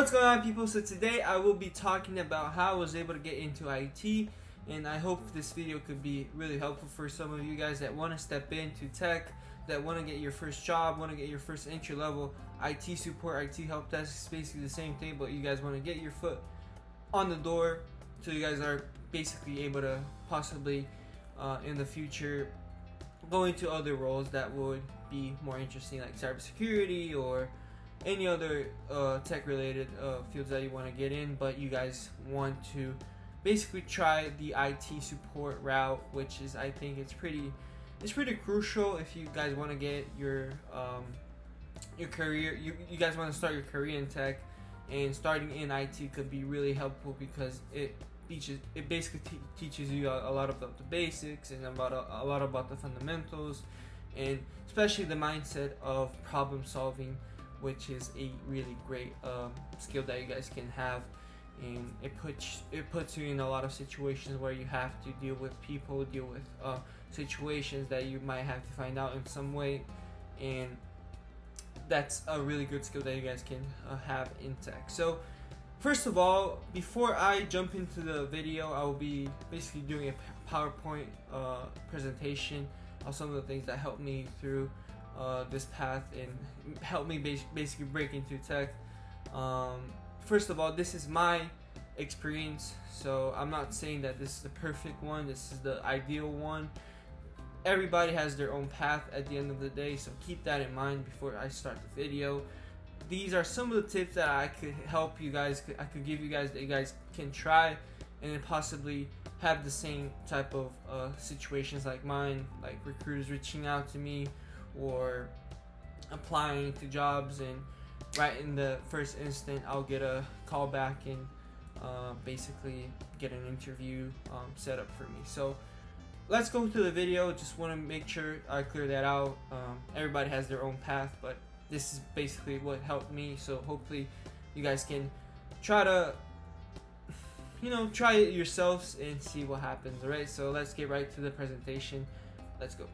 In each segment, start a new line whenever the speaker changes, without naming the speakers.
What's going on, people? So today I will be talking about how I was able to get into IT, and I hope this video could be really helpful for some of you guys that want to step into tech, that want to get your first job, want to get your first entry level IT support, IT help desk. It's basically the same thing, but you guys want to get your foot on the door so you guys are basically able to possibly in the future go into other roles that would be more interesting, like cybersecurity or any other tech related fields that you want to get in, but you guys want to basically try the IT support route, which is, I think it's pretty crucial if you guys want to get your career, you guys want to start your career in tech, and starting in IT could be really helpful because it basically teaches you a lot about the basics and about a lot about the fundamentals, and especially the mindset of problem solving, which is a really great skill that you guys can have, and it puts you in a lot of situations where you have to deal with people, deal with situations that you might have to find out in some way, and that's a really good skill that you guys can have in tech. So first of all, before I jump into the video, I will be basically doing a PowerPoint presentation of some of the things that helped me through this path and help me basically break into tech. First of all, this is my experience, so I'm not saying that this is the perfect one, this is the ideal one. Everybody has their own path at the end of the day, so keep that in mind before I start the video. These are some of the tips that I could help you guys, I could give you guys that you guys can try and then possibly have the same type of situations like mine, like recruiters reaching out to me or applying to jobs, and right in the first instant I'll get a call back and basically get an interview set up for me. So let's go to the video. Just want to make sure I clear that out. Everybody has their own path, but this is basically what helped me, so hopefully you guys can try to try it yourselves and see what happens. Alright, so let's get right to the presentation. Let's go.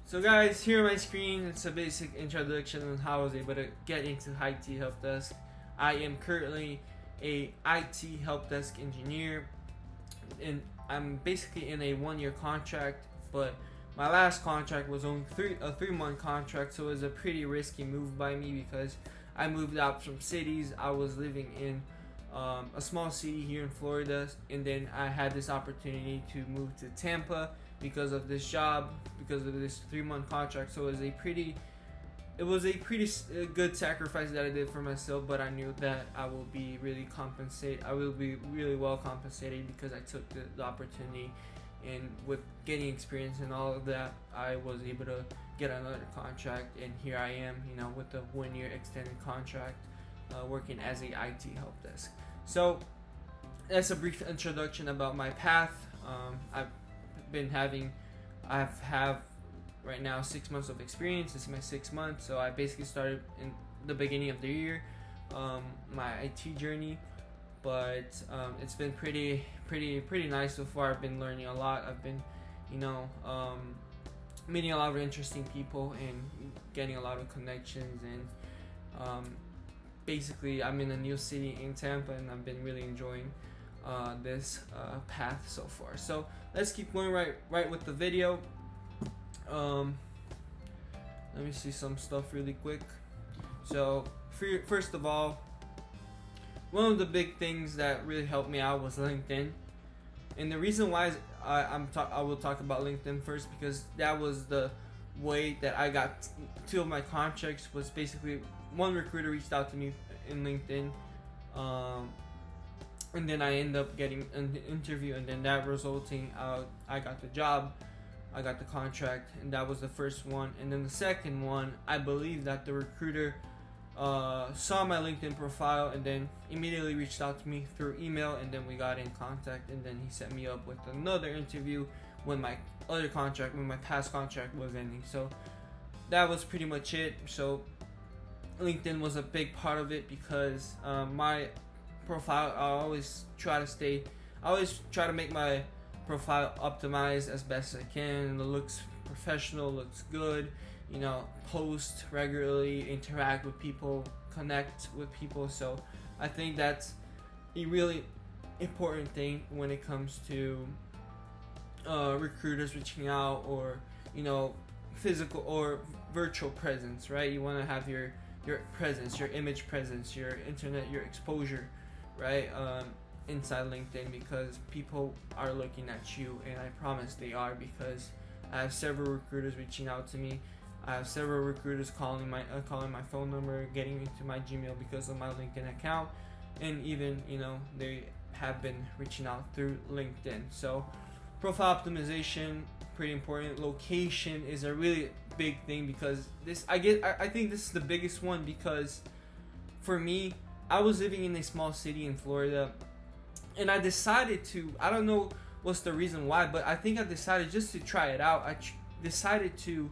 So guys, here on my screen, it's a basic introduction on how I was able to get into IT help desk. I am currently a IT help desk engineer, and I'm basically in a 1-year contract, but my last contract was only a 3-month contract, so it was a pretty risky move by me because I moved out from cities. I was living in a small city here in Florida, and then I had this opportunity to move to Tampa because of this job, because of this 3-month contract. So it was a pretty good sacrifice that I did for myself, but I knew that I will be really well compensated because I took the opportunity, and with getting experience and all of that, I was able to get another contract, and here I am, with a 1-year extended contract, working as a IT help desk. So that's a brief introduction about my path. I have right now 6 months of experience. This is my 6th month, so I basically started in the beginning of the year, my IT journey, but it's been pretty nice so far. I've been learning a lot. I've been meeting a lot of interesting people and getting a lot of connections, and basically I'm in a new city in Tampa, and I've been really enjoying this path so far. So let's keep going right with the video. Let me see some stuff really quick. So first of all, one of the big things that really helped me out was LinkedIn, and the reason why is I will talk about LinkedIn first, because that was the way that I got 2 of my contracts. Was basically one recruiter reached out to me in LinkedIn, and then I ended up getting an interview, and then that resulting out I got the job, I got the contract, and that was the first one. And then the second one, I believe that the recruiter saw my LinkedIn profile and then immediately reached out to me through email, and then we got in contact, and then he set me up with another interview when my past contract was ending. So that was pretty much it. So LinkedIn was a big part of it because my profile, I always try to make my profile optimized as best as I can. It looks professional, looks good, post regularly, interact with people connect with people. So I think that's a really important thing when it comes to recruiters reaching out, or physical or virtual presence, right? You want to have your presence, your image presence, your internet, your exposure, right? Inside LinkedIn, because people are looking at you, and I promise they are, because I have several recruiters reaching out to me. I have several recruiters calling my phone number, getting into my Gmail because of my LinkedIn account, and even they have been reaching out through LinkedIn. So profile optimization, pretty important. Location is a really big thing, because I think this is the biggest one, because for me, I was living in a small city in Florida, and I decided to, I don't know what's the reason why, but I think I decided just to try it out. I decided to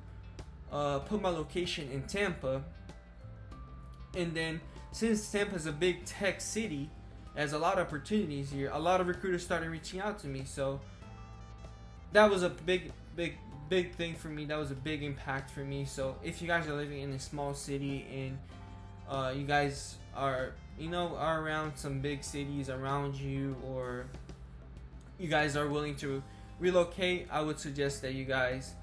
put my location in Tampa, and then since Tampa is a big tech city, there's a lot of opportunities here. A lot of recruiters started reaching out to me, so that was a big thing for me. That was a big impact for me. So if you guys are living in a small city, and you guys are are around some big cities around you, or you guys are willing to relocate, I would suggest that you guys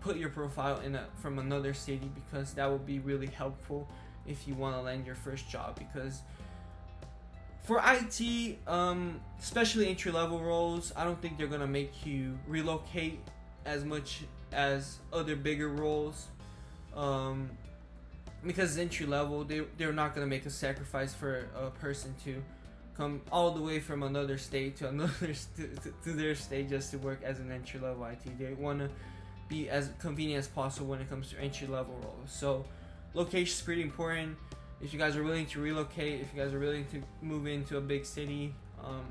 put your profile from another city, because that will be really helpful if you want to land your first job. Because for IT, especially entry-level roles, I don't think they're gonna make you relocate as much as other bigger roles, because entry level, they're not gonna make a sacrifice for a person to come all the way from another state to another to their state just to work as an entry level IT. They want to be as convenient as possible when it comes to entry level roles. So location is pretty important. If you guys are willing to relocate, if you guys are willing to move into a big city,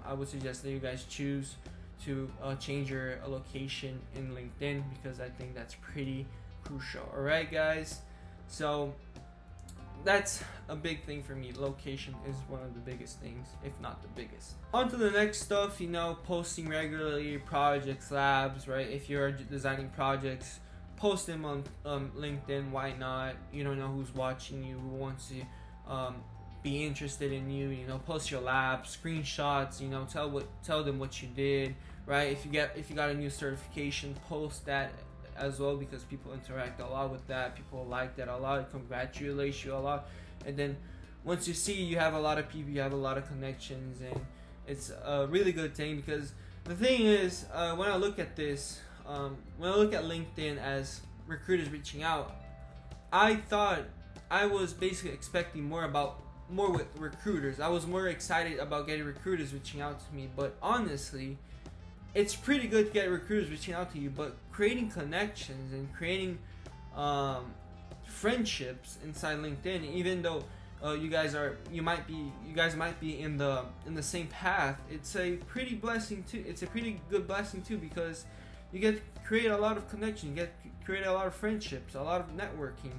I would suggest that you guys choose to change your location in LinkedIn, because I think that's pretty crucial. Alright guys, so that's a big thing for me. Location is one of the biggest things, if not the biggest. On to the next stuff, posting regularly, projects, labs, right? If you're designing projects, post them on LinkedIn. Why not? You don't know who's watching you, who wants to be interested in you. Post your lab screenshots. Tell them what you did, right? If you got a new certification, post that as well, because people interact a lot with that. People like that a lot, congratulate you a lot, and then once you see you have a lot of people, you have a lot of connections, and it's a really good thing. Because the thing is, when I look at this, when I look at LinkedIn as recruiters reaching out, I thought I was basically expecting more with recruiters. I was more excited about getting recruiters reaching out to me, but honestly, it's pretty good to get recruiters reaching out to you, but creating connections and creating friendships inside LinkedIn, even though you guys might be in the same path, it's a pretty blessing too. It's a pretty good blessing too, because you get to create a lot of connections, you get to create a lot of friendships, a lot of networking,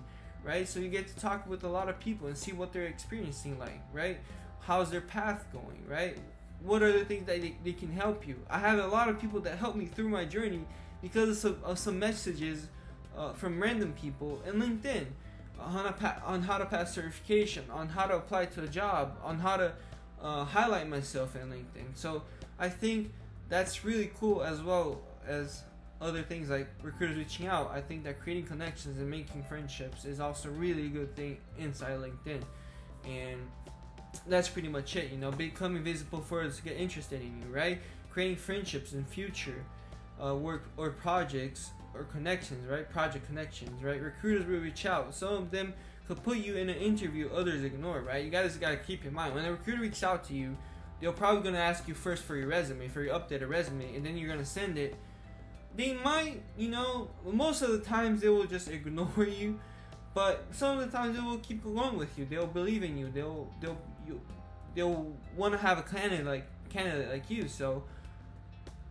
right? So you get to talk with a lot of people and see what they're experiencing like, right? How's their path going, right? What are the things that they can help you? I have a lot of people that help me through my journey because of some messages from random people in LinkedIn on how to pass certification, on how to apply to a job, on how to highlight myself in LinkedIn. So I think that's really cool, as well as other things like recruiters reaching out. I think that creating connections and making friendships is also really a good thing inside LinkedIn. And that's pretty much it. Becoming visible for others to get interested in you, right? Creating friendships in future work or projects or connections, right? Project connections, right? Recruiters will reach out. Some of them could put you in an interview, others ignore, right? You guys gotta keep in mind, when a recruiter reaches out to you, they're probably gonna ask you first for your resume, for your updated resume, and then you're gonna send it. They might, most of the times they will just ignore you, but some of the times they will keep going with you. They'll believe in you. They'll want to have a candidate like you. So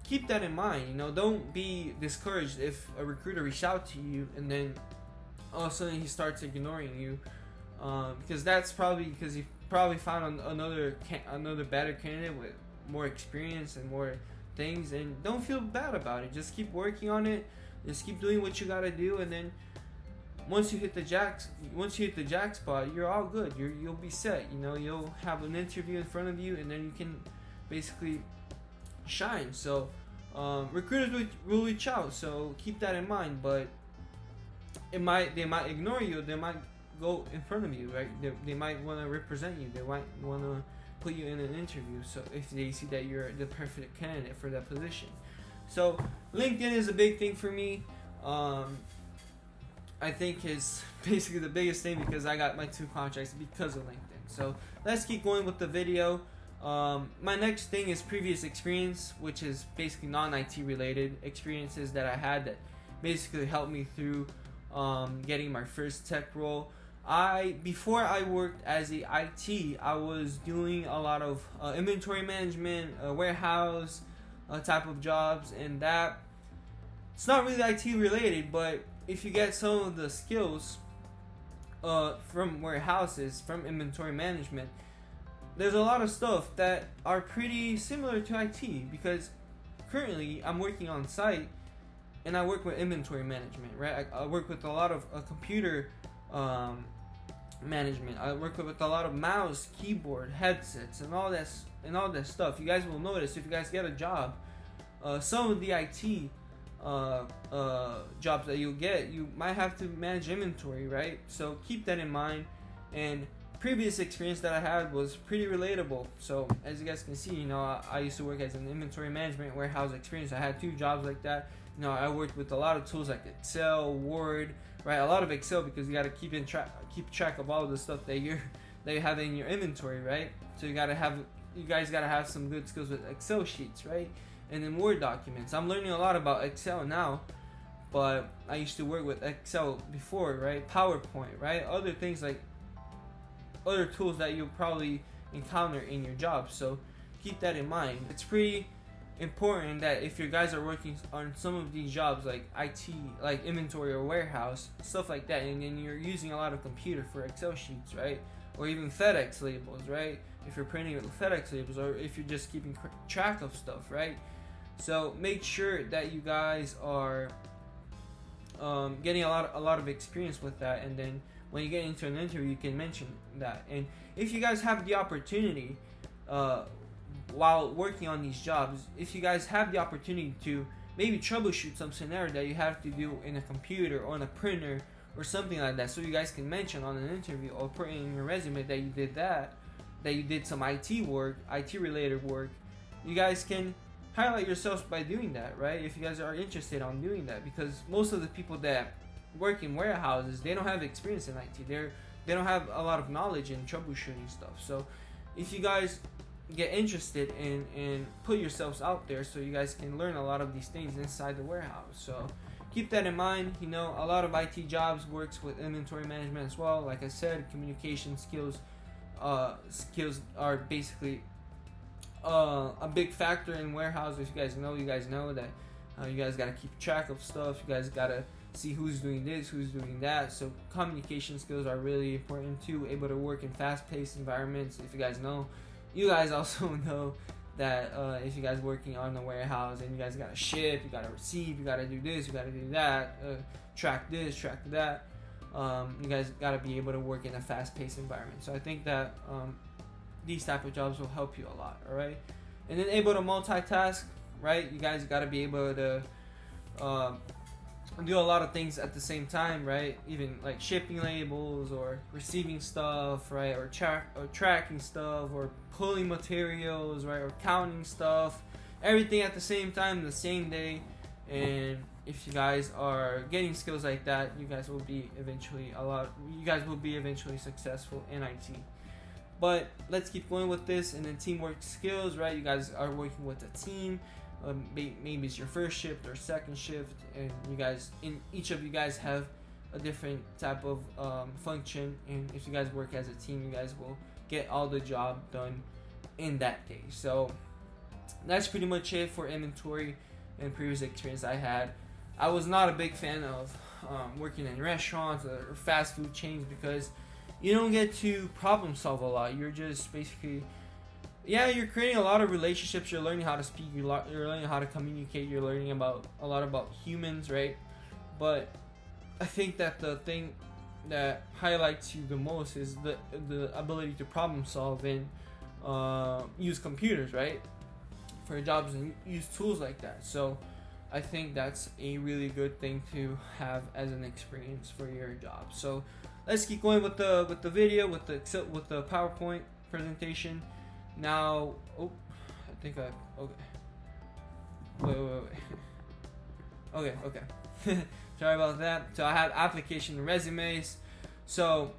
keep that in mind. Don't be discouraged if a recruiter reaches out to you and then all of a sudden he starts ignoring you, because that's probably because he probably found another better candidate with more experience and more things. And don't feel bad about it. Just keep working on it. Just keep doing what you gotta do, and then once you hit the jackpot, you're all good. You'll be set. You know, you'll have an interview in front of you, and then you can basically shine. So recruiters will reach out. So keep that in mind. But they might ignore you. They might go in front of you, right? They might want to represent you. They might want to put you in an interview. So if they see that you're the perfect candidate for that position. So LinkedIn is a big thing for me. I think is basically the biggest thing because I got my 2 contracts because of LinkedIn. So let's keep going with the video. My next thing is previous experience, which is basically non-IT related experiences that I had that basically helped me through getting my first tech role. Before I worked as a IT, I was doing a lot of inventory management, warehouse type of jobs, and that it's not really IT related, but if you get some of the skills from warehouses, from inventory management, there's a lot of stuff that are pretty similar to IT because currently I'm working on site and I work with inventory management, right? I work with a lot of computer management. I work with a lot of mouse, keyboard, headsets, and all that stuff. You guys will notice if you guys get a job, some of the IT jobs that you'll get, you might have to manage inventory, right? So keep that in mind. And previous experience that I had was pretty relatable. So as you guys can see, you know, I used to work as an inventory management warehouse experience. I had 2 jobs like that. You know, I worked with a lot of tools like Excel, Word, right? A lot of Excel because you got to keep track of all of the stuff that you have in your inventory, right? So you guys got to have some good skills with Excel sheets, right? And then Word documents. I'm learning a lot about Excel now, but I used to work with Excel before, right? PowerPoint, right? Other things like other tools that you'll probably encounter in your job. So keep that in mind. It's pretty important that if you guys are working on some of these jobs like IT, like inventory or warehouse, stuff like that, and then you're using a lot of computer for Excel sheets, right? Or even FedEx labels, right? If you're printing with FedEx labels, or if you're just keeping track of stuff, right? So make sure that you guys are getting a lot of experience with that, and then when you get into an interview, you can mention that. And if you guys have the opportunity, while working on these jobs, if you guys have the opportunity to maybe troubleshoot some scenario that you have to do in a computer or on a printer or something like that, so you guys can mention on an interview or put in your resume that you did that you did some IT work, IT related work, you guys can highlight yourselves by doing that, right? If you guys are interested on doing that, because most of the people that work in warehouses, they don't have experience in IT. They don't have a lot of knowledge in troubleshooting stuff. So if you guys get interested in put yourselves out there, so you guys can learn a lot of these things inside the warehouse. So keep that in mind. You know, a lot of IT jobs works with inventory management as well. Like I said, communication skills are basically a big factor in warehouse. If you guys know that you guys got to keep track of stuff. You guys got to see who's doing this, who's doing that. So communication skills are really important too. Able to work in fast-paced environments. If you guys know, you guys also know that if you guys working on the warehouse and you guys got to ship, you got to receive, you got to do this, you got to do that, track this, track that. You guys got to be able to work in a fast-paced environment. So I think that these type of jobs will help you a lot. All right, and then able to multitask. Right, you guys got to be able to do a lot of things at the same time, right? Even like shipping labels or receiving stuff, right? Or tracking stuff, or pulling materials, right? Or counting stuff. Everything at the same time, the same day. And if you guys are getting skills like that, you guys will be eventually successful in IT. But let's keep going with this. And then teamwork skills, right? You guys are working with a team. Maybe it's your first shift or second shift, and each of you guys have a different type of function, and if you guys work as a team, you guys will get all the job done in that day. So that's pretty much it for inventory and previous experience I had. I was not a big fan of working in restaurants or fast food chains because you don't get to problem solve a lot. You're just basically, you're creating a lot of relationships. You're learning how to speak. You're learning how to communicate. You're learning a lot about humans, right? But I think that the thing that highlights you the most is the ability to problem solve and use computers, right, for jobs, and use tools like that. So I think that's a really good thing to have as an experience for your job. So let's keep going with the video, with the PowerPoint presentation. Now, oh, I think okay. Wait. Okay. Sorry about that. So I have application and resumes. So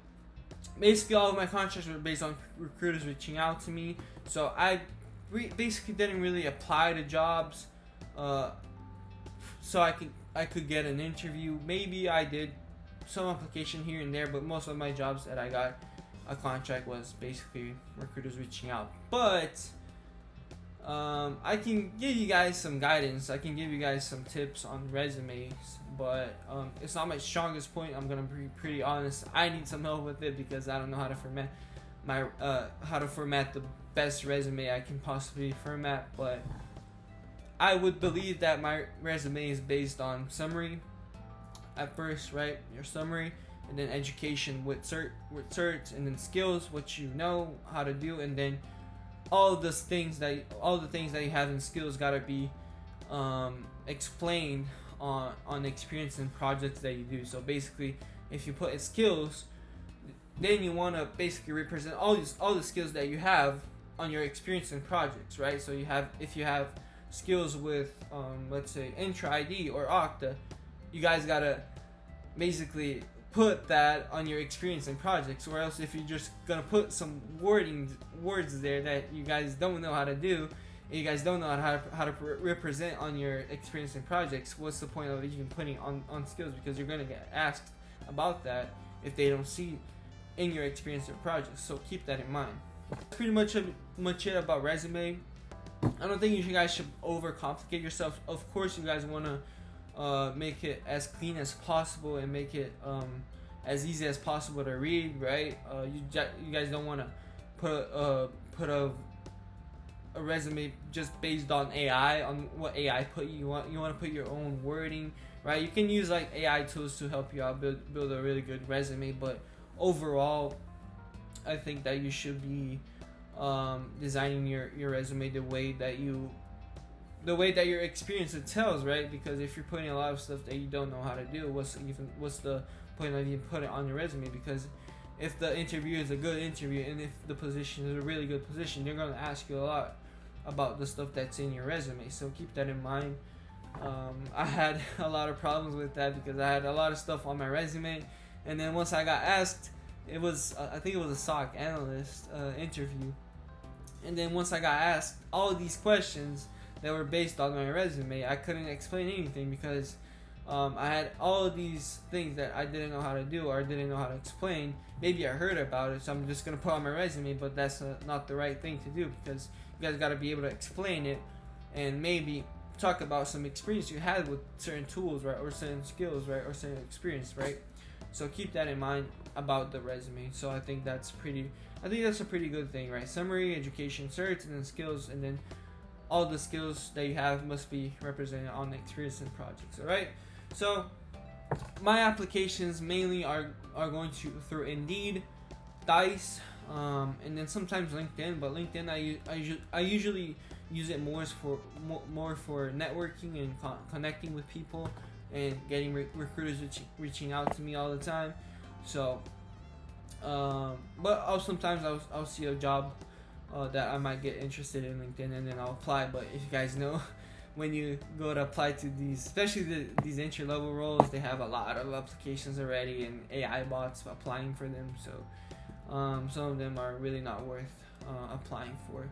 basically all of my contracts were based on recruiters reaching out to me. So I basically didn't really apply to jobs so I could get an interview. Maybe I did some application here and there, but most of my jobs that I got a contract was basically recruiters reaching out. But I can give you guys some guidance. I can give you guys some tips on resumes, but it's not my strongest point. I'm gonna be pretty honest. I need some help with it because I don't know how to format the best resume I can possibly format. But I would believe that my resume is based on summary at first, right? Your summary, and then education with certs, and then skills, what you know how to do, and then all the things that you have in skills gotta be explained on experience and projects that you do. So basically, if you put in skills, then you want to basically represent all the skills that you have on your experience and projects, right? So if you have skills with let's say Entra ID or Okta, you guys gotta basically put that on your experience and projects, or else if you're just gonna put some words there that you guys don't know how to do, and you guys don't know how to represent on your experience and projects, what's the point of even putting on skills? Because you're gonna get asked about that if they don't see in your experience or projects. So keep that in mind. That's pretty much it about resume. I don't think you guys should overcomplicate yourself. Of course, you guys want to make it as clean as possible and make it as easy as possible to read, right? You guys don't want to put a resume just based on AI, on what AI put you want. You want to put your own wording, right? You can use like AI tools to help you out build a really good resume, but overall, I think that you should be designing your resume the way that your experience it tells, right? Because if you're putting a lot of stuff that you don't know how to do, what's the point of even putting it on your resume? Because if the interview is a good interview and if the position is a really good position, they're going to ask you a lot about the stuff that's in your resume. So keep that in mind. I had a lot of problems with that because I had a lot of stuff on my resume, and then once I got asked, it was I think it was a SOC analyst interview, and then once I got asked all of these questions that were based on my resume, I couldn't explain anything because I had all of these things that I didn't know how to do or didn't know how to explain. Maybe I heard about it, so I'm just gonna put on my resume, but that's not the right thing to do, because you guys got to be able to explain it and maybe talk about some experience you had with certain tools, right, or certain skills, right, or certain experience, right? So keep that in mind about the resume. So I think that's a pretty good thing, right? Summary, education, certs, and then skills, and then all the skills that you have must be represented on the experience and projects. All right. So my applications mainly are going through Indeed, Dice, and then sometimes LinkedIn. But LinkedIn, I usually use it more for networking and connecting with people and getting recruiters reaching out to me all the time. So, but sometimes I'll see a job that I might get interested in LinkedIn, and then I'll apply. But if you guys know, when you go to apply to these, especially these entry level roles, they have a lot of applications already and AI bots applying for them. So some of them are really not worth applying for.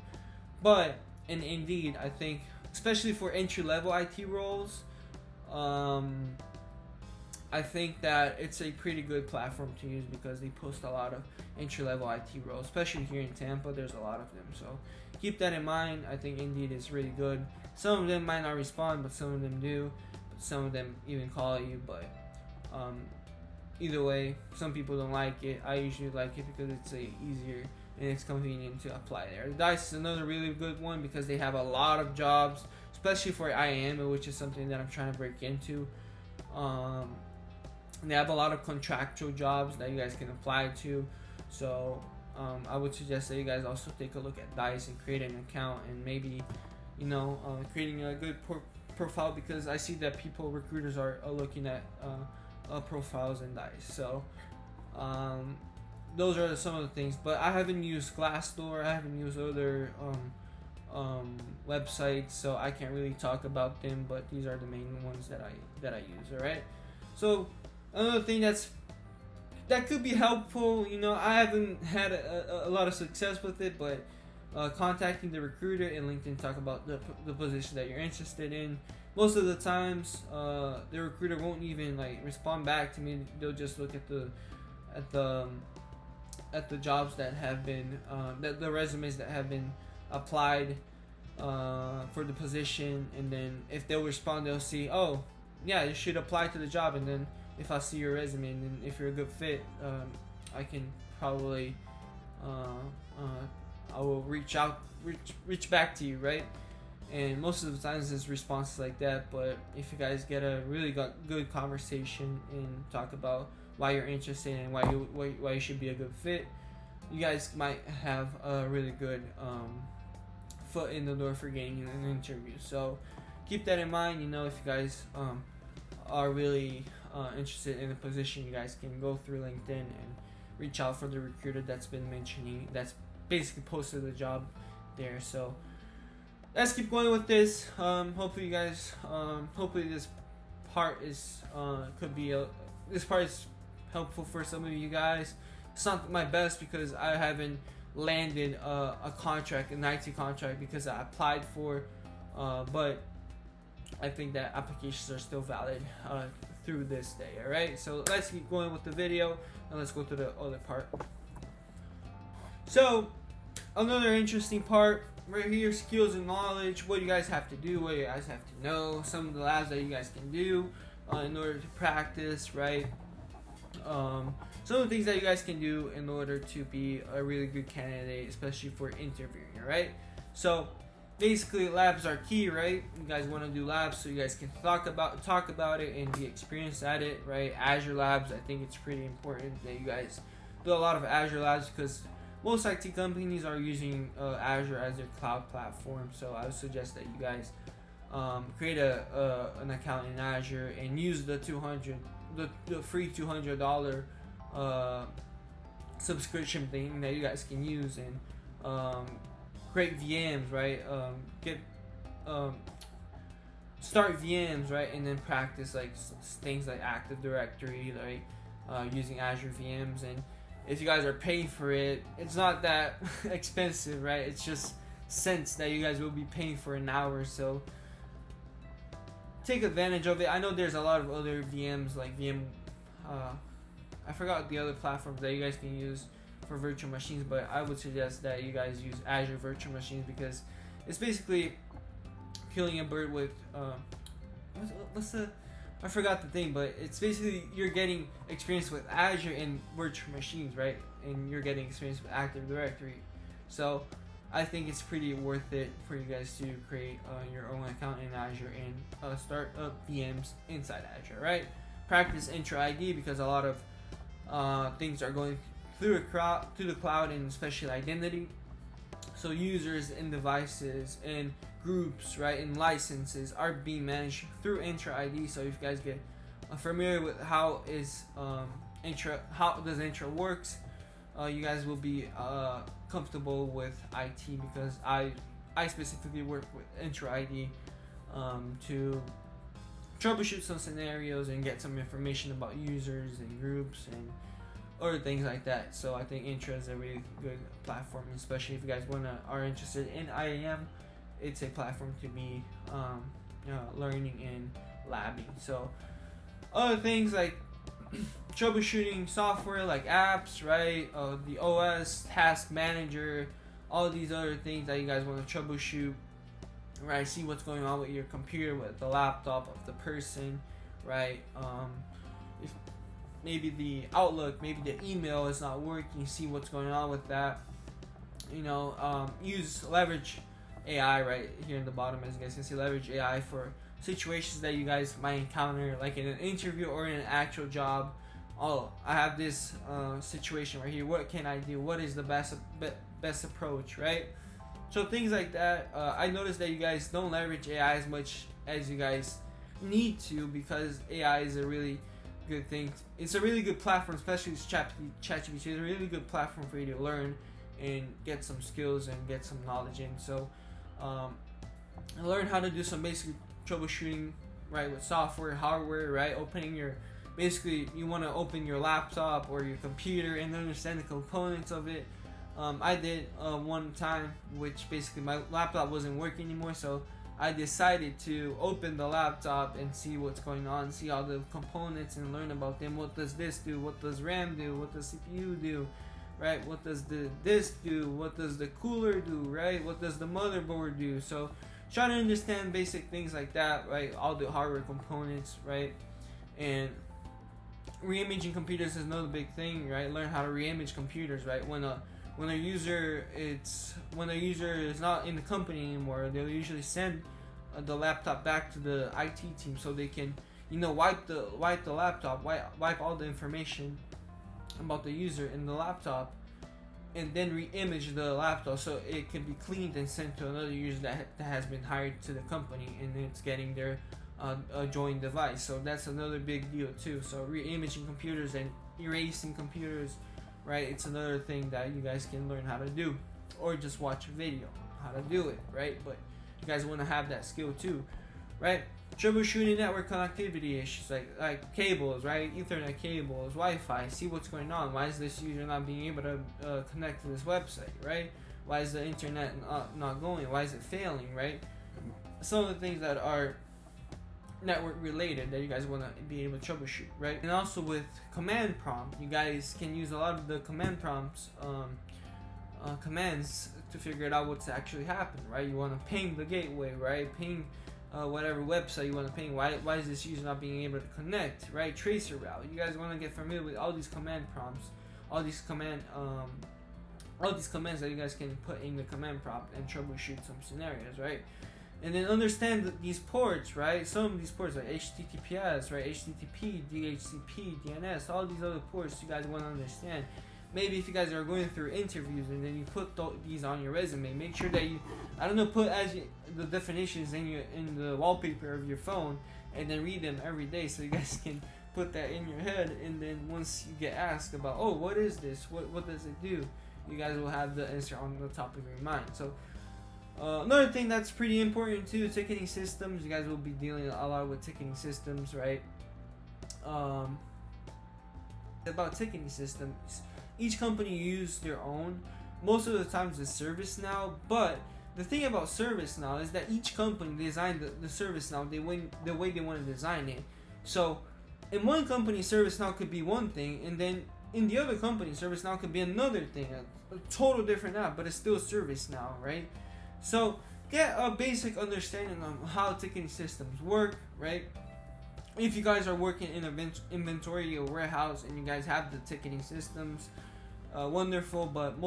But in Indeed, I think, especially for entry level IT roles, I think that it's a pretty good platform to use because they post a lot of entry-level IT roles, especially here in Tampa. There's a lot of them, so keep that in mind. I think Indeed is really good. Some of them might not respond, but some of them do. But some of them even call you. But either way, some people don't like it. I usually like it because it's easier and it's convenient to apply there. Dice is another really good one because they have a lot of jobs, especially for IAM, which is something that I'm trying to break into. And they have a lot of contractual jobs that you guys can apply to. So I would suggest that you guys also take a look at Dice and create an account, and maybe, creating a good profile, because I see that recruiters are looking at profiles in Dice. So those are some of the things. But I haven't used Glassdoor. I haven't used other websites, so I can't really talk about them. But these are the main ones that I use. All right. So another thing that could be helpful, I haven't had a lot of success with it, but contacting the recruiter in LinkedIn, talk about the position that you're interested in. Most of the times, the recruiter won't even respond back to me. They'll just look at the jobs that have been the resumes that have been applied for the position, and then if they'll respond, they'll see, oh yeah, you should apply to the job, and then if I see your resume and then if you're a good fit, I can probably I will reach back to you, right? And most of the times it's responses like that. But if you guys get a really good conversation and talk about why you're interested and why you should be a good fit, you guys might have a really good foot in the door for getting an interview. So keep that in mind. If you guys are really interested in a position, you guys can go through LinkedIn and reach out for the recruiter that's basically posted the job there. So let's keep going with this. Hopefully you guys hopefully this part is helpful for some of you guys. It's not my best because I haven't landed an IT contract, because I applied for, but I think that applications are still valid through this day. Alright, so let's keep going with the video, and let's go to the other part. So another interesting part right here, skills and knowledge, what you guys have to do, what you guys have to know, some of the labs that you guys can do in order to practice, right? Some of the things that you guys can do in order to be a really good candidate, especially for interviewing. Alright, so basically labs are key, right? You guys want to do labs so you guys can talk about it and be experienced at it, right? Azure labs, I think it's pretty important that you guys do a lot of Azure labs, because most IT companies are using Azure as their cloud platform. So I would suggest that you guys create an account in Azure and use the free $200 subscription thing that you guys can use, and create VMs, right? Start VMs, right? And then practice things like Active Directory, using Azure VMs. And if you guys are paying for it, it's not that expensive, right? It's just cents that you guys will be paying for an hour. So take advantage of it. I know there's a lot of other VMs like I forgot the other platforms that you guys can use for virtual machines, but I would suggest that you guys use Azure Virtual Machines, because it's basically killing a bird with I forgot the thing, but it's basically you're getting experience with Azure and virtual machines, right? And you're getting experience with Active Directory. So I think it's pretty worth it for you guys to create your own account in Azure and start up VMs inside Azure, right? Practice Entra ID, because a lot of things are going through the cloud, and especially identity. So users and devices and groups, right, and licenses are being managed through Entra ID. So if you guys get familiar with how does Entra works, you guys will be comfortable with IT, because I specifically work with Entra ID to troubleshoot some scenarios and get some information about users and groups and other things like that. So I think Entra is a really good platform, especially if you guys are interested in IAM. It's a platform to be learning and labbing. So other things like troubleshooting software like apps, right? The OS, task manager, all these other things that you guys want to troubleshoot, right? See what's going on with your computer, with the laptop of the person, right? If maybe the Outlook, maybe the email is not working, see what's going on with that. Leverage AI right here in the bottom, as you guys can see, leverage AI for situations that you guys might encounter, like in an interview or in an actual job. Oh, I have this situation right here. What can I do? What is the best approach, right? So things like that. I noticed that you guys don't leverage AI as much as you guys need to, because AI is a really good thing. It's a really good platform, especially ChatGPT. It's a really good platform for you to learn and get some skills and get some knowledge in. So learn how to do some basic troubleshooting, right, with software, hardware, right? Basically you want to open your laptop or your computer and understand the components of it. I did one time, which basically my laptop wasn't working anymore, so I decided to open the laptop and see what's going on, see all the components and learn about them. What does this do? What does RAM do? What does CPU do? Right? What does the disk do? What does the cooler do? Right? What does the motherboard do? So try to understand basic things like that, right? All the hardware components, right? And reimaging computers is another big thing, right? Learn how to reimage computers, right? When a user is not in the company anymore, they'll usually send the laptop back to the IT team so they can, wipe the laptop, wipe all the information about the user in the laptop, and then re-image the laptop so it can be cleaned and sent to another user that has been hired to the company, and it's getting their joint device. So that's another big deal too. So re-imaging computers and erasing computers, right? It's another thing that you guys can learn how to do, or just watch a video how to do it, right? But you guys want to have that skill too, right? Troubleshooting network connectivity issues, like cables, right? Ethernet cables, Wi-Fi. See what's going on. Why is this user not being able to connect to this website, right? Why is the internet not going? Why is it failing, right? Some of the things that are network related that you guys want to be able to troubleshoot, right? And also with command prompt, you guys can use a lot of the command prompts, commands to figure it out what's actually happening, right? You want to ping the gateway, right? Ping whatever website you want to ping. Why is this user not being able to connect, right? Tracer route. You guys want to get familiar with all these command prompts, all these commands that you guys can put in the command prompt and troubleshoot some scenarios, right? And then understand these ports, right? Some of these ports like HTTPS, right? HTTP, DHCP, DNS, all these other ports you guys want to understand. Maybe if you guys are going through interviews and then you put these on your resume, make sure that you, put the definitions in the wallpaper of your phone, and then read them every day so you guys can put that in your head. And then once you get asked about, oh, what is this? What does it do? You guys will have the answer on the top of your mind. So another thing that's pretty important too, ticketing systems. You guys will be dealing a lot with ticketing systems, right? About ticketing systems, each company uses their own. Most of the times it's ServiceNow, but the thing about ServiceNow is that each company designed the ServiceNow the way they want to design it. So in one company, ServiceNow could be one thing, and then in the other company, ServiceNow could be another thing, a total different app, but it's still ServiceNow, right? So get a basic understanding of how ticketing systems work, right? If you guys are working in an inventory or warehouse and you guys have the ticketing systems, wonderful. But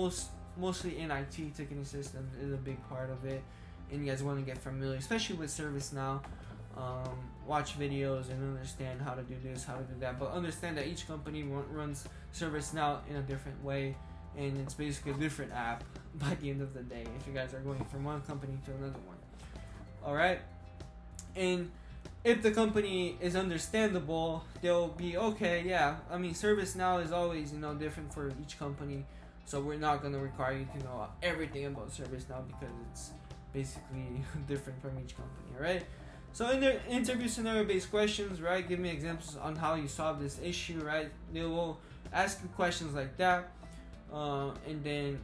mostly in IT, ticketing systems is a big part of it, and you guys want to get familiar, especially with ServiceNow. Watch videos and understand how to do this, how to do that. But understand that each company runs ServiceNow in a different way, and it's basically a different app by the end of the day if you guys are going from one company to another one. Alright? And if the company is understandable, they'll be okay, yeah. I mean, ServiceNow is always, different for each company, so we're not going to require you to know everything about ServiceNow because it's basically different from each company, alright? So in the interview scenario-based questions, right, give me examples on how you solve this issue, right? They will ask you questions like that, and then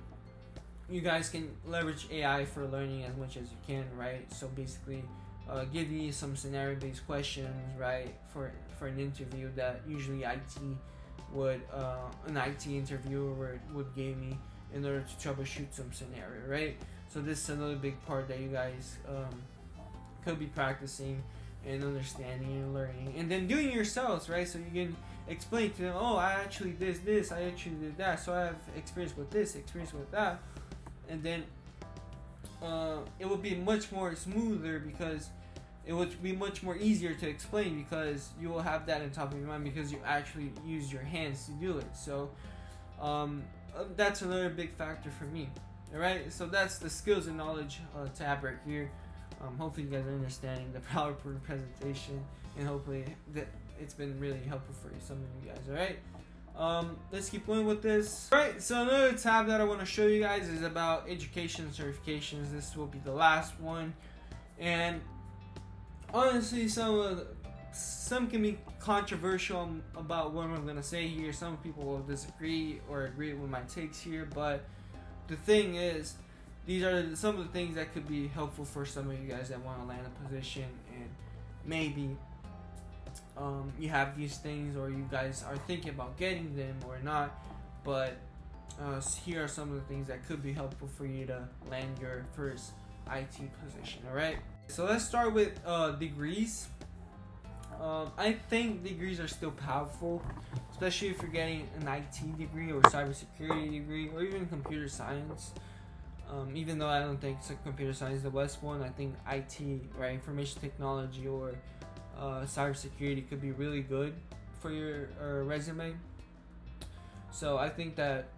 you guys can leverage AI for learning as much as you can, right? So basically, give you some scenario-based questions, right, for an interview that usually an IT interviewer would give me in order to troubleshoot some scenario, right? So this is another big part that you guys could be practicing and understanding and learning, and then doing yourselves, right? So you can explain to them, oh, I actually did this, I actually did that, so I have experience with this, experience with that, and then it will be much more smoother because it would be much more easier to explain because you will have that on top of your mind because you actually use your hands to do it. So that's another big factor for me. Alright, so that's the skills and knowledge tab right here. Hopefully you guys are understanding the PowerPoint presentation, and hopefully that it's been really helpful for some of you guys. Alright, let's keep going with this. Alright, so another tab that I want to show you guys is about education certifications. This will be the last one, and honestly some can be controversial about what I'm gonna say here. Some people will disagree or agree with my takes here, but the thing is, these are some of the things that could be helpful for some of you guys that want to land a position, and maybe you have these things or you guys are thinking about getting them or not, but here are some of the things that could be helpful for you to land your first IT position. Alright, so let's start with degrees. I think degrees are still powerful, especially if you're getting an IT degree or cybersecurity degree or even computer science. Even though I don't think computer science is the best one, I think IT, right, information technology or cybersecurity could be really good for your resume. So I think that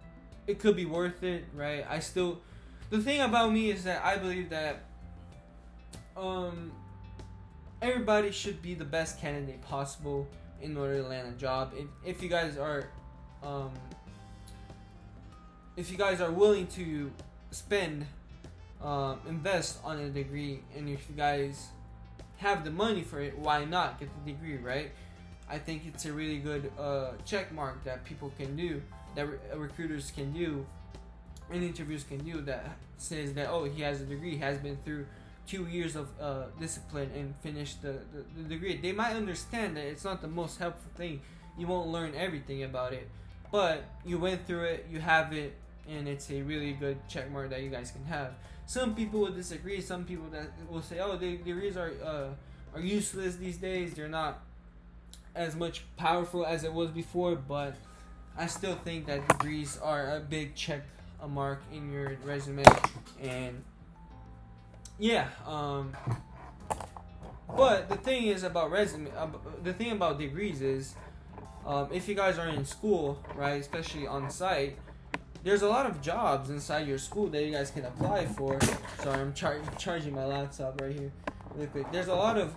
it could be worth it, right? The thing about me is that I believe that everybody should be the best candidate possible in order to land a job. If you guys are willing to spend, invest on a degree, and if you guys have the money for it, why not get the degree, right? I think it's a really good check mark that people can do, that recruiters can do, and interviews can do, that says that, oh, he has a degree, he has been through 2 years of discipline and finished the degree. They might understand that it's not the most helpful thing. You won't learn everything about it, but you went through it, you have it, and it's a really good check mark that you guys can have. Some people will disagree. Some people that will say, oh, degrees are useless these days. They're not as much powerful as it was before, but I still think that degrees are a big check mark in your resume. And yeah, but the thing is about the thing about degrees is, if you guys are in school, right, especially on site, there's a lot of jobs inside your school that you guys can apply for. Sorry, I'm charging my laptop right here really quick. There's a lot of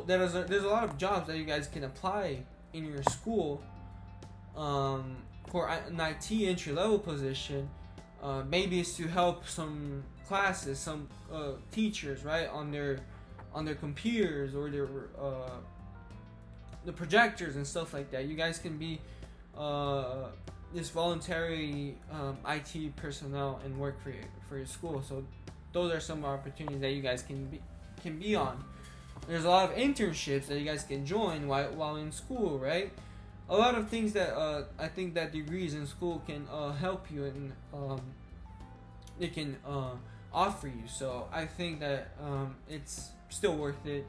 there's a lot of jobs that you guys can apply in your school for an IT entry level position. Maybe it's to help some classes, some teachers, right, on their computers or their the projectors and stuff like that. You guys can be this voluntary IT personnel and work for your school. So those are some opportunities that you guys can be on. There's a lot of internships that you guys can join while in school, right? A lot of things that I think that degrees in school can help you, and they can offer you. So I think that it's still worth it.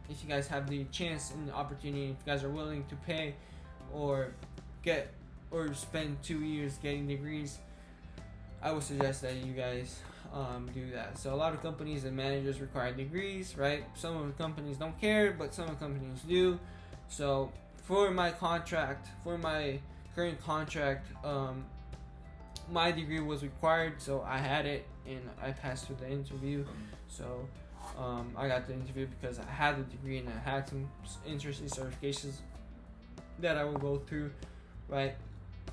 If you guys have the chance and the opportunity, if you guys are willing to pay or spend 2 years getting degrees, I would suggest that you guys do that. So a lot of companies and managers require degrees, right? Some of the companies don't care, but some of the companies do. So for my current contract, my degree was required, so I had it and I passed through the interview. So I got the interview because I had the degree and I had some interesting certifications that I will go through, right?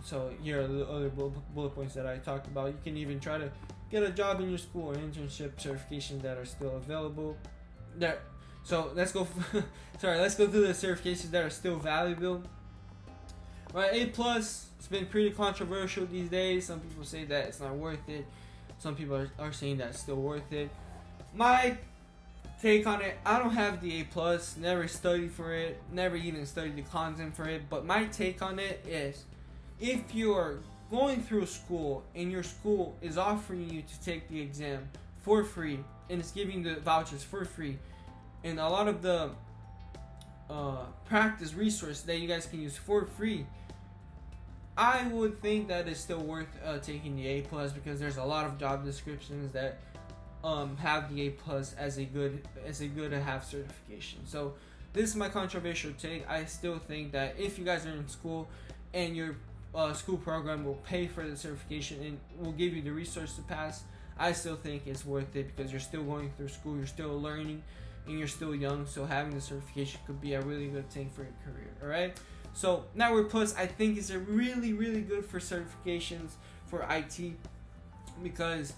So here are the other bullet points that I talked about. You can even try to get a job in your school or internship certifications that are still available. So let's go. Let's go through the certifications that are still valuable. Right, A+. It's been pretty controversial these days. Some people say that it's not worth it. Some people are saying that it's still worth it. My take on it, I don't have the A+. Never studied for it. Never even studied the content for it. But my take on it is, if you're going through school and your school is offering you to take the exam for free and it's giving the vouchers for free, and a lot of the practice resources that you guys can use for free, I would think that it's still worth taking the A+, because there's a lot of job descriptions that have the A plus as a good to have certification. So this is my controversial take. I still think that if you guys are in school and your school program will pay for the certification and will give you the resource to pass, I still think it's worth it because you're still going through school, you're still learning, and you're still young. So having the certification could be a really good thing for your career. All right. So Network Plus, I think, is a really good for certifications for IT because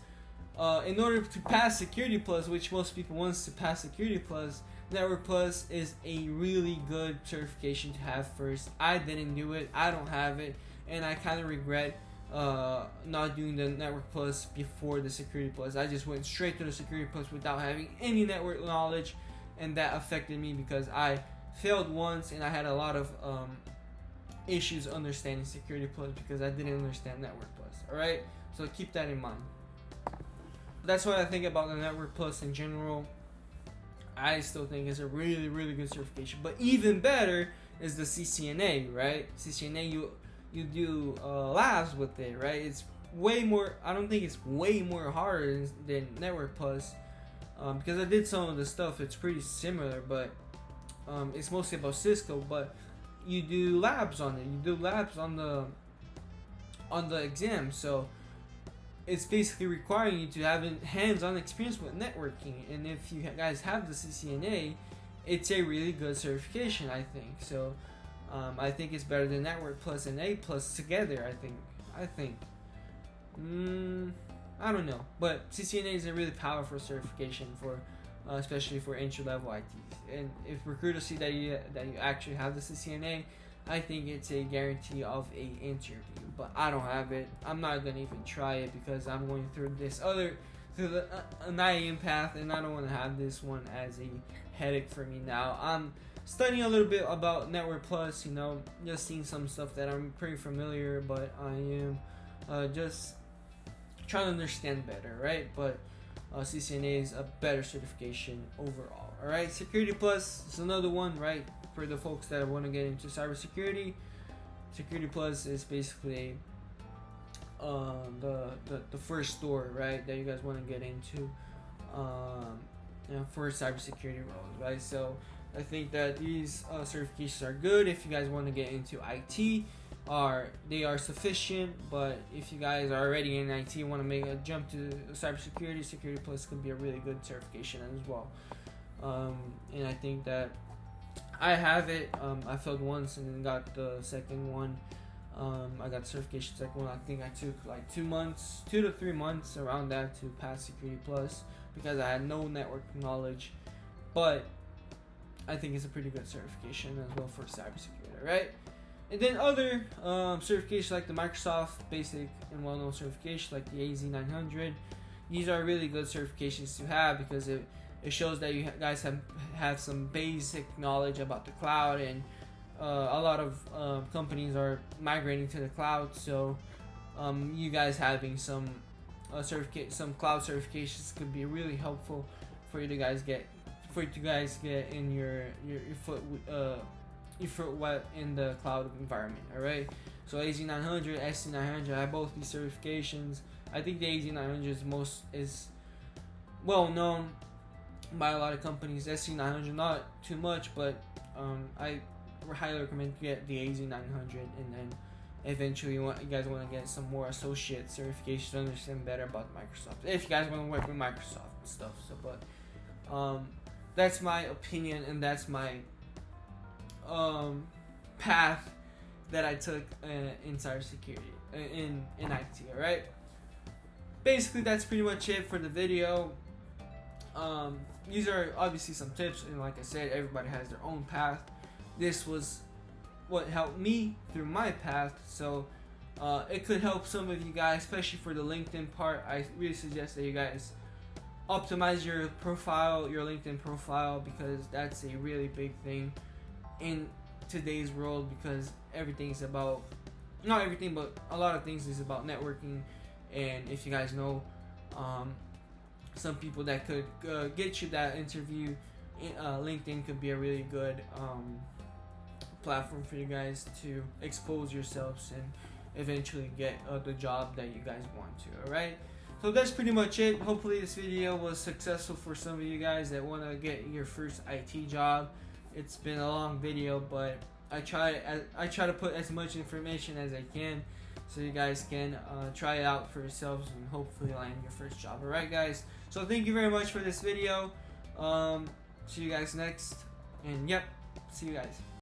in order to pass Security Plus, which most people wants to pass Security Plus, Network Plus is a really good certification to have first. I didn't do it. I don't have it, and I kind of regret not doing the Network Plus before the Security Plus. I just went straight to the Security Plus without having any network knowledge, and that affected me because I failed once and I had a lot of issues understanding Security Plus because I didn't understand Network Plus. Alright, so keep that in mind. That's what I think about the Network Plus in general. I still think it's a really good certification, but even better is the CCNA, right? CCNA, you do labs with it, right? It's way more. I don't think it's way more harder than Network Plus because I did some of the stuff. It's pretty similar, but it's mostly about Cisco. But you do labs on it. You do labs on the exam, so it's basically requiring you to have hands-on experience with networking. And if you guys have the CCNA, it's a really good certification, I think. So I think it's better than Network Plus and A Plus together. I think. I don't know, but CCNA is a really powerful certification for, especially for entry-level IT. And if recruiters see that you actually have the CCNA, I think it's a guarantee of a interview. But I don't have it. I'm not gonna even try it because I'm going through an IAM path, and I don't want to have this one as a headache for me now. I'm studying a little bit about Network Plus, just seeing some stuff that I'm pretty familiar, but I am just trying to understand better, right? But CCNA is a better certification overall. All right, Security Plus is another one, right? For the folks that want to get into cybersecurity, Security Plus is basically the first door, right, that you guys want to get into for cybersecurity roles, right? So I think that these certifications are good if you guys want to get into IT. They are sufficient, but if you guys are already in IT and want to make a jump to cybersecurity, Security Plus can be a really good certification as well. And I think that I have it. I failed once and then got the second one. I got the certification second one. I think I took like 2 to 3 months around that to pass Security Plus because I had no network knowledge. But I think it's a pretty good certification as well for cybersecurity, right? And then other certifications like the Microsoft Basic and Well-Known certification like the AZ900. These are really good certifications to have because it shows that you guys have some basic knowledge about the cloud, and a lot of companies are migrating to the cloud. So you guys having some cloud certifications could be really helpful for you to guys get in your foot wet in the cloud environment. All right. So AZ900, SC900, I have both these certifications. I think the AZ900 is well known by a lot of companies. SC900 not too much, but I highly recommend you get the AZ900, and then eventually you guys want to get some more associate certifications to understand better about Microsoft if you guys want to work with Microsoft and stuff. So but that's my opinion, and that's my path that I took in cybersecurity in IT. All right, basically that's pretty much it for the video. These are obviously some tips, and like I said, everybody has their own path. This was what helped me through my path, so it could help some of you guys, especially for the LinkedIn part. I really suggest that you guys optimize your LinkedIn profile, because that's a really big thing in today's world, because everything's about, not everything, but a lot of things is about networking. And if you guys know some people that could get you that interview, LinkedIn could be a really good platform for you guys to expose yourselves and eventually get the job that you guys want to. All right, So that's pretty much it. Hopefully this video was successful for some of you guys that want to get your first IT job. It's been a long video, but I try to put as much information as I can so you guys can try it out for yourselves and hopefully land your first job. Alright guys, so thank you very much for this video. See you guys next, and yep, see you guys.